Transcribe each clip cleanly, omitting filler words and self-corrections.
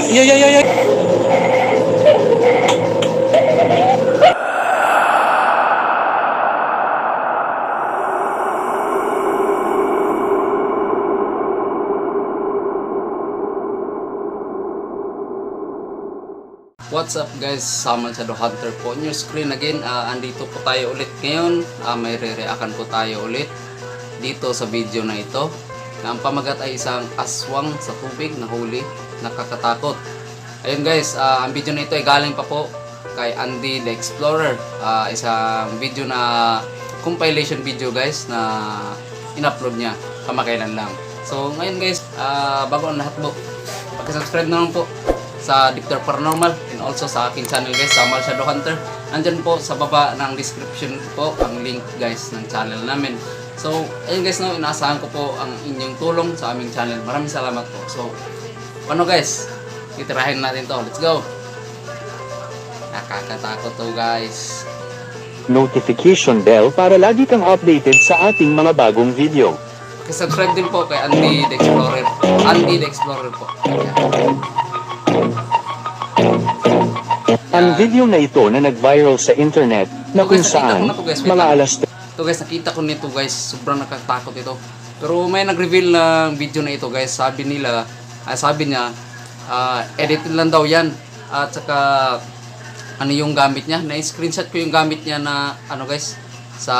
Ay, ay, ay, ay. What's up guys, Samuel Shadow Hunter po on your screen again. Andito po tayo ulit ngayon. May re-reaction po tayo ulit dito sa video na ito. Na ang pamagat ay isang aswang sa tubig na huli, nakakatakot. Ayun guys, ang video na ito ay galing pa po kay Andy the Explorer. Isang video na compilation video guys na in-upload niya kamakailan lang. So ngayon guys, bago ang lahat po, pag-subscribe na lang po sa Victor Paranormal and also sa aking channel guys, Samuel Shadow Hunter. Nandyan po sa baba ng description po ang link guys ng channel namin. So ayun guys, no, inaasahan ko po ang inyong tulong sa aming channel. Maraming salamat po. So ano guys, titirahin natin to. Let's go. Nakakatakot to guys. Notification bell para lagi kang updated sa ating mga bagong video. Subscribe din po kay Andy the Explorer. Andy the Explorer po. Ang video na ito na nag-viral sa internet na kung saan mga alas ito guys, nakita ko nito guys, sobrang nakakatakot ito. Pero may nag-reveal ng video na ito guys, sabi niya, edited lang daw yan. At saka, ano yung gamit niya, na-screenshot ko yung gamit niya na, ano guys, sa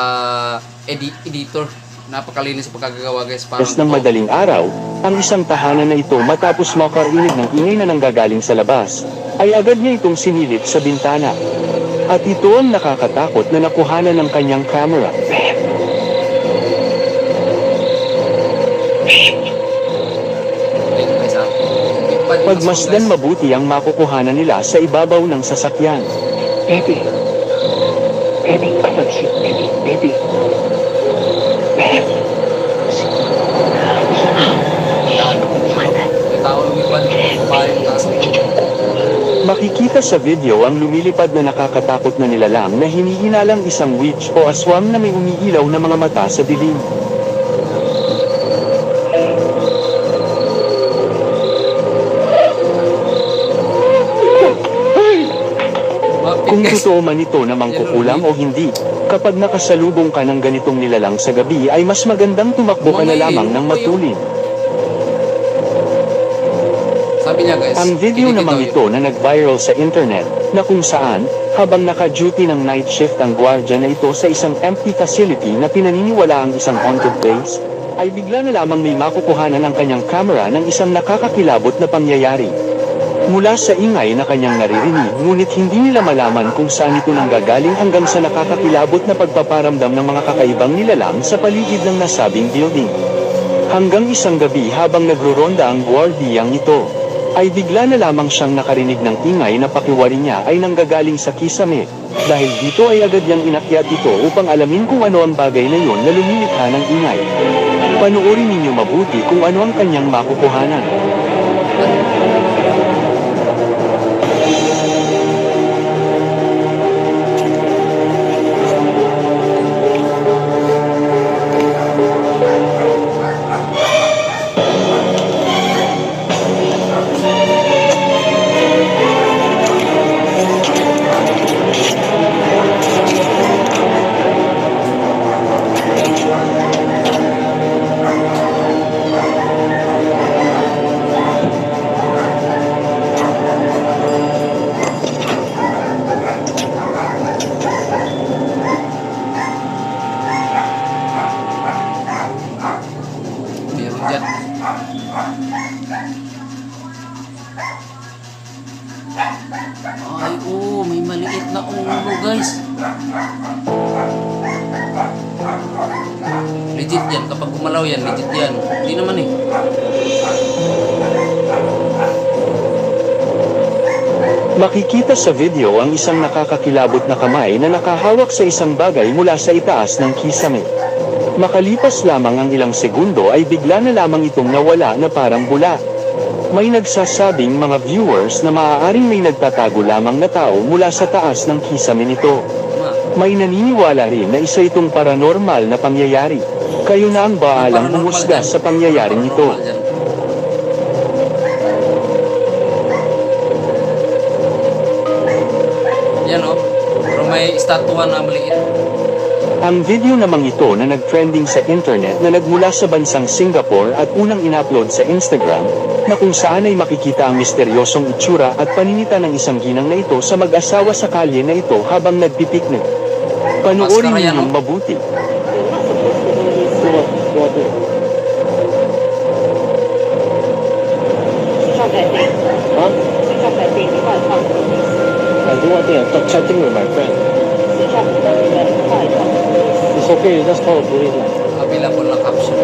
editor. Napakalinis sa pagkagagawa guys. ng madaling araw, ang isang tahanan na ito matapos makarinig ng ingay na nanggagaling sa labas, ay agad niya itong sinilip sa bintana. At ito ang nakakatakot na nakuhanan ng kanyang camera. Pagmasdan mabuti ang makukuhanan nila sa ibabaw ng sasakyan. Baby. Baby, come on, see. Baby, baby. Makikita sa video ang lumilipad na nakakatakot na nilalang na hinihinalang isang witch o aswang na may umiilaw na mga mata sa dilim. Kung totoo man ito na mangkukulam o hindi, kapag nakasalubong ka ng ganitong nilalang sa gabi ay mas magandang tumakbo ka na lamang ng matulin. Sabi niya guys, ang video namang ito na nag-viral sa internet, na kung saan, habang naka-duty ng night shift ang gwardiya na ito sa isang empty facility na pinaniniwala ang isang haunted place, ay bigla na lamang may makukuhanan ang kanyang camera ng isang nakakakilabot na pangyayari. Mula sa ingay na kanyang naririnig, ngunit hindi nila malaman kung saan ito nanggagaling hanggang sa nakakakilabot na pagpaparamdam ng mga kakaibang nilalang sa paligid ng nasabing building. Hanggang isang gabi habang nagruronda ang gwardiyang ito, ay bigla na lamang siyang nakarinig ng ingay na pakiwari niya ay nanggagaling sa kisame. Dahil dito ay agad niyang inakyat ito upang alamin kung ano ang bagay na yun na lumilikha ng ingay. Panoorin ninyo mabuti kung ano ang kanyang makukuhanan. Ay, may maliit na ulo guys. Legit yan, kapag gumalaw yan, legit yan. Hindi naman eh. Makikita sa video ang isang nakakakilabot na kamay na nakahawak sa isang bagay mula sa itaas ng kisame. Makalipas lamang ang ilang segundo ay bigla na lamang itong nawala na parang bula. May nagsasabing mga viewers na maaaring may nagtatago lamang na tao mula sa taas ng kisame nito. May naniniwala rin na isa itong paranormal na pangyayari. Kayo na ang baalang humusga sa pangyayaring ito. estatwa na maliit. Ang video namang ito na nag-trending sa internet na nagmula sa bansang Singapore at unang in-upload sa Instagram, na kung saan ay makikita ang misteryosong itsura at paninita ng isang ginang na ito sa mag-asawa sa kalye na ito habang nagpipiknik. Panoorin Maskara yan, ninyong no? mabuti. Huh? I do one thing. I'm chatting with my friend. It's okay. You just call the police. Available na caption.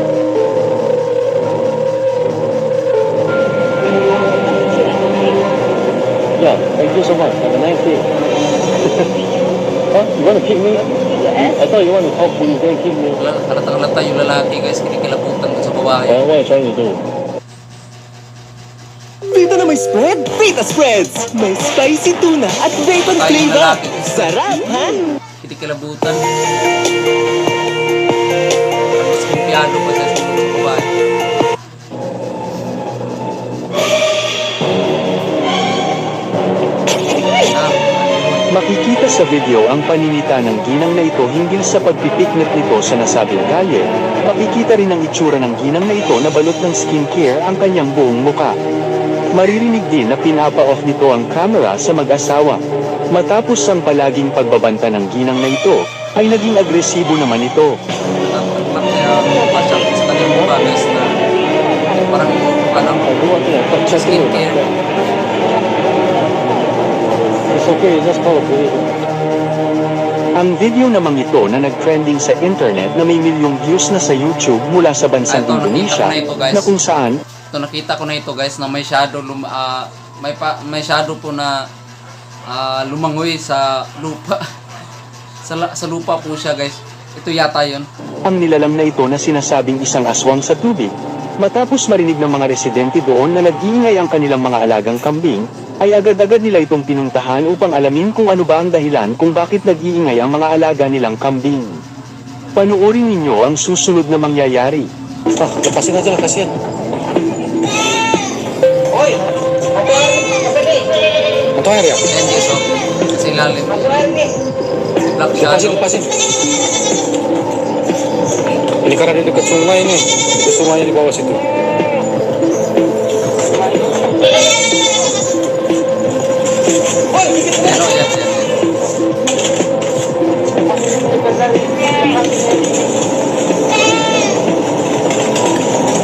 Yeah. Thank you so much. Have a nice day. Huh? You want to kick me? I thought you want to call police. Then kick me. Halatang-halata yung lalaki guys, kinikilabutan ko sa babae. What are you trying to do? Dito na may spread, Pita Spreads! May spicy tuna at bacon Tayo flavor! lalaki. Sarap, ha? Kinikilabutan. Mas kumpiyado pa sa babae. Makikita sa video ang paninita ng ginang na ito hinggil sa pagpipiknik nito sa nasabing kalye. Makikita rin ang itsura ng ginang na ito na balot ng skincare ang kanyang buong muka. Maririnig din na pinapa-off nito ang camera sa mag-asawa. Matapos ang palaging pagbabanta ng ginang na ito, ay naging agresibo naman ito. Kaya pasyak sa kanyang mukha guys na parang I do one thing. I'm chatting with my skincare. friend. It's okay. You just call the police. Ang video namang ito na nag-trending sa internet na may milyong views na sa YouTube mula sa bansang Ito, nakita Indonesia, ko na ito, guys. na kung saan Ito nakita ko na ito guys na may shadow may shadow po na lumangoy sa lupa. sa lupa po siya guys. Ito yata 'yon. ang nilalang na ito na sinasabing isang aswang sa tubig. Matapos marinig ng mga residente doon na nag-iingay ang kanilang mga alagang kambing, ay agad-agad nila itong pinuntahan upang alamin kung ano ba ang dahilan kung bakit nag-iingay ang mga alaga nilang kambing. Panuorin ninyo ang susunod na mangyayari. Ah, lepasin aja lah, kasihan. Atau air ya? Hindi so kasi lalim. Black Lepasin, shadow. lepasin. Ini karena di dekat sungai nih. Itu sungainya di bawah situ. Pero yan.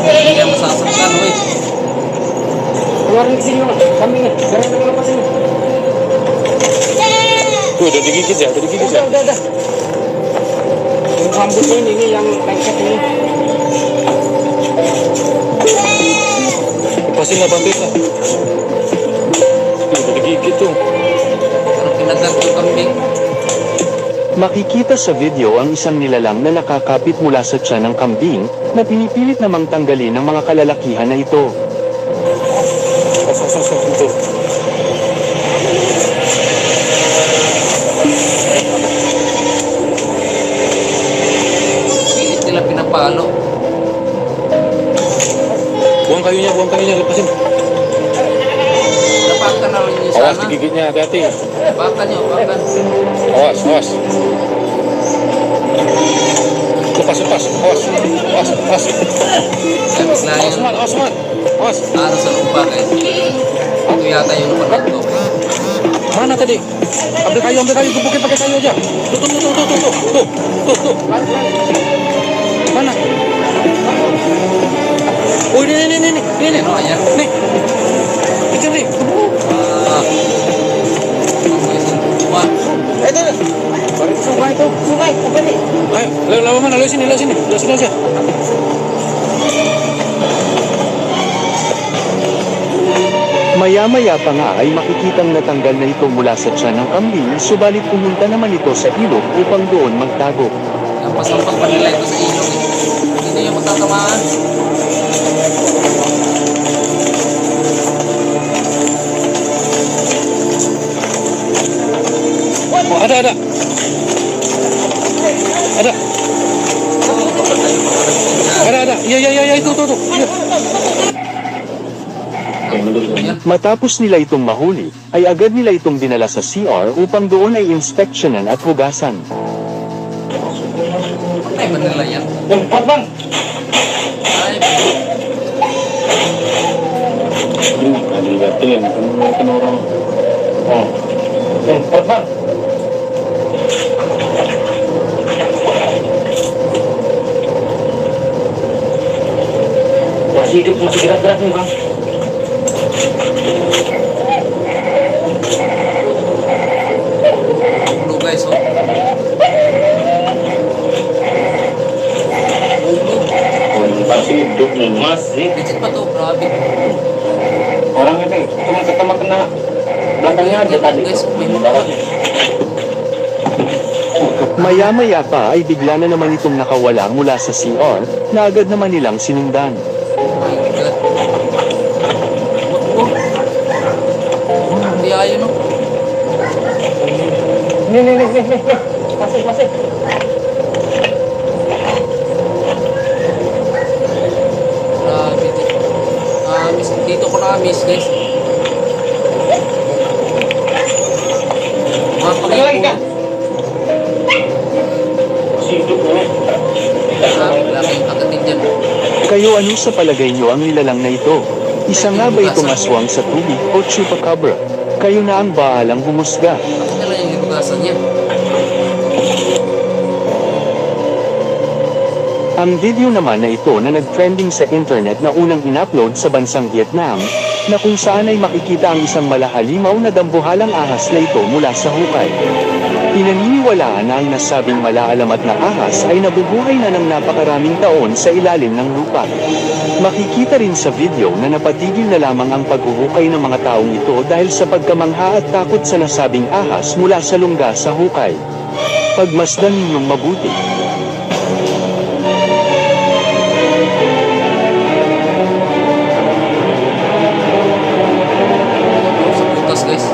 Hindi ka masasaktan, oy. Keluarin ke sini, kambingnya. Jangan lepasin. Tuh, udah digigit ya, udah. Yang rambutnya ini yang lengket ini. Lepasin lah, bantuin lah. Tuh, udah digigit tuh. Parang kinagat yung kambing. Makikita sa video ang isang nilalang na nakakapit mula sa tiyan ng kambing, na pinipilit namang tanggalin ng mga kalalakihan na ito. Tuh. Pilit nila pinapalo. Buang kayunya, lepasin. Napakan na rin yung Awas sana. digigitnya, hati-hati. Napakan nyo, napakan. Awas. Lepas. Awas. Kaya bigla yung Awas. ano sa lupa guys. Ito yata yung napanood ko. Mana tadi? Ambil kayu, gebukin pakai kayu aja. Tuh. Mana? Oh, ini. Ano, ayan. Nih. Ikan nih. Mamoy sa lupa. Itu. Sungai itu. Apa nih? Ayo, lawan mana? Lawan sini aja. Maya-maya pa nga ay makikitang natanggal na ito mula sa tiyan ng kambing, subalit pumunta naman ito sa ilog upang doon magtago. Nampasampak pa nila ito sa ilog eh. Hindi nyo magtatamaan. Oh, ada. Oo, kapag tayo makaragpag na. Ada. Iya, itu tuh. Iya. Ayan. Matapos nila itong mahuli, ay agad nila itong dinala sa CR upang doon ay inspeksyonan at hugasan. Ay, ba nila yan? Bang! Ay, Aligatin. Tinurong. Oh. Bang! Masih hidup, masih gerak-gerak nih, Bang. ulo guys, oh. Ulo. Masih hidup nih, masih. Legit pa to, grabe. Orang ini cuma ketemu kena belakangnya aja tadi. Guys, may mukha. Maya-maya pa ay bigla na naman itong nakawala mula sa CR, na agad naman nilang sinundan. My God. Oh. Hindi ayun, oh. Nih. Masih. Grabe din. Dito ko na-miss, guys. Lagi ka? Masih hidup nih. Wala kayong kagatin dyan. Kayo ano sa palagay nyo ang nilalang na ito? Isa nga ba itong aswang sa tubig o chupacabra? Kayo na ang bahalang humusga. Bakit nila yung hinugasan niya? Ang video naman na ito na nag-trending sa internet na unang in-upload sa bansang Vietnam, na kung saan ay makikita ang isang malahalimaw na dambuhalang ahas na ito mula sa hukay. Pinaniniwalaan na ang nasabing malaalamat na ahas ay nabubuhay na ng napakaraming taon sa ilalim ng lupa. Makikita rin sa video na napatigil na lamang ang paghuhukay ng mga taong ito dahil sa pagkamangha at takot sa nasabing ahas mula sa lungga sa hukay. Pagmasdan ninyong mabuti. Sa butas, guys.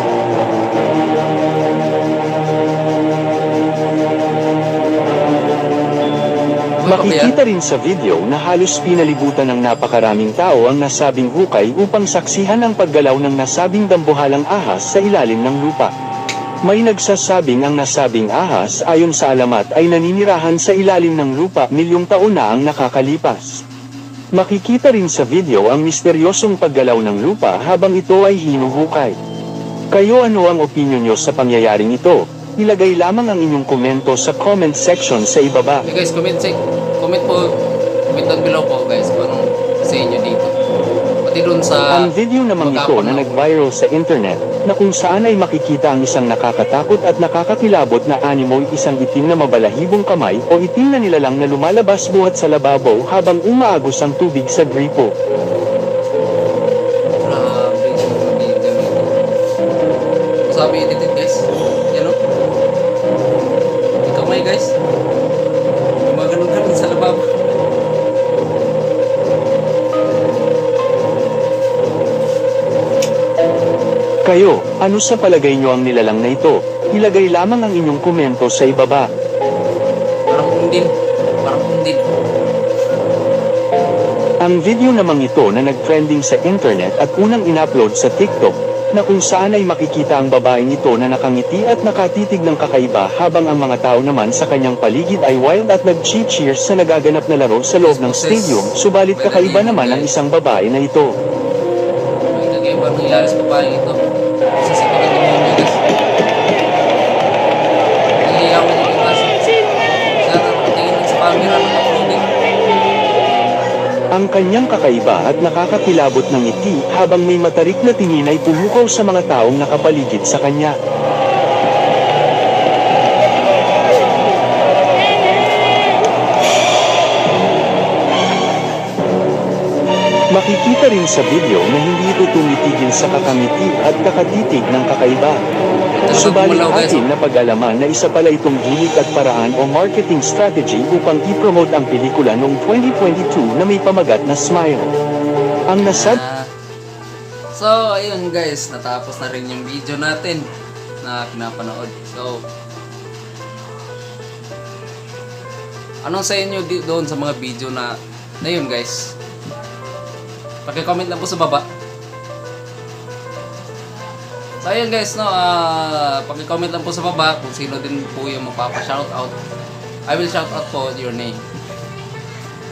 Makikita rin sa video na halos pinalibutan ng napakaraming tao ang nasabing hukay upang saksihan ang paggalaw ng nasabing dambuhalang ahas sa ilalim ng lupa. May nagsasabing ang nasabing ahas ayon sa alamat ay naninirahan sa ilalim ng lupa milyong taon na ang nakakalipas. Makikita rin sa video ang misteryosong paggalaw ng lupa habang ito ay hinuhukay. Kayo ano ang opinyon nyo sa pangyayaring ito? Ilagay lamang ang inyong komento sa comment section sa ibaba. Okay guys, comment down below po guys kung anong sa inyo dito. Pati dun sa Ang video namang ito na nag-viral sa internet, na kung saan ay makikita ang isang nakakatakot at nakakakilabot na animo, isang itim na mabalahibong kamay o itim na nilalang na lumalabas buhat sa lababo habang umaagos ang tubig sa gripo. grabe yung video nito. Sabi edited guys. Yan o. May kamay guys. Gumaganon-ganon sa lababo. Kayo, ano sa palagay nyo ang nilalang na ito? Ilagay lamang ang inyong komento sa ibaba. Parang undin. Ang video namang ito na nag-trending sa internet at unang in-upload sa TikTok, na kung saan ay makikita ang babaeng ito na nakangiti at nakatitig ng kakaiba habang ang mga tao naman sa kanyang paligid ay wild at nag-cheers sa nagaganap na laro sa loob ng stadium, subalit kakaiba naman ang isang babae na ito. May kagaiba nangyari sa babaeng ito. Isa sa pagkakita mo guys. Nangiyawan yung guys. Siya nakatingin lang sa camera ng uploading. Ang kanyang kakaiba at nakakakilabot ng ngiti habang may matarik na tingin ay pumukaw sa mga taong nakapaligid sa kanya. Makikita rin sa video na hindi ito tumitigil sa kakangiti at kakatitig ng kakaiba. Subalit atin na pag-alaman na isa pala itong gimmick at paraan o marketing strategy upang i-promote ang pelikula noong 2022 na may pamagat na Smile. Ang nasab... So, ayun guys, natapos na rin yung video natin na pinapanood. So, anong sa inyo doon sa mga video na yun guys? Paki-comment lang po sa baba So ayun guys, no, paki-comment lang po sa baba kung sino din po yung magpapa-shoutout. I will shout out po your name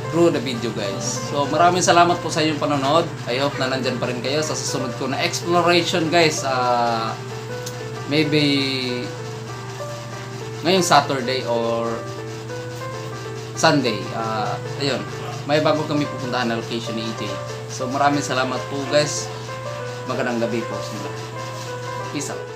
through the video guys. So maraming salamat po sa inyong panonood. I hope na nandyan pa rin kayo sa susunod ko na exploration guys. Maybe ngayong Saturday or Sunday. Ayun, may bago kami pupuntahan na location ni EJ. So maraming salamat po guys. Magandang gabi po sa inyo. Peace out.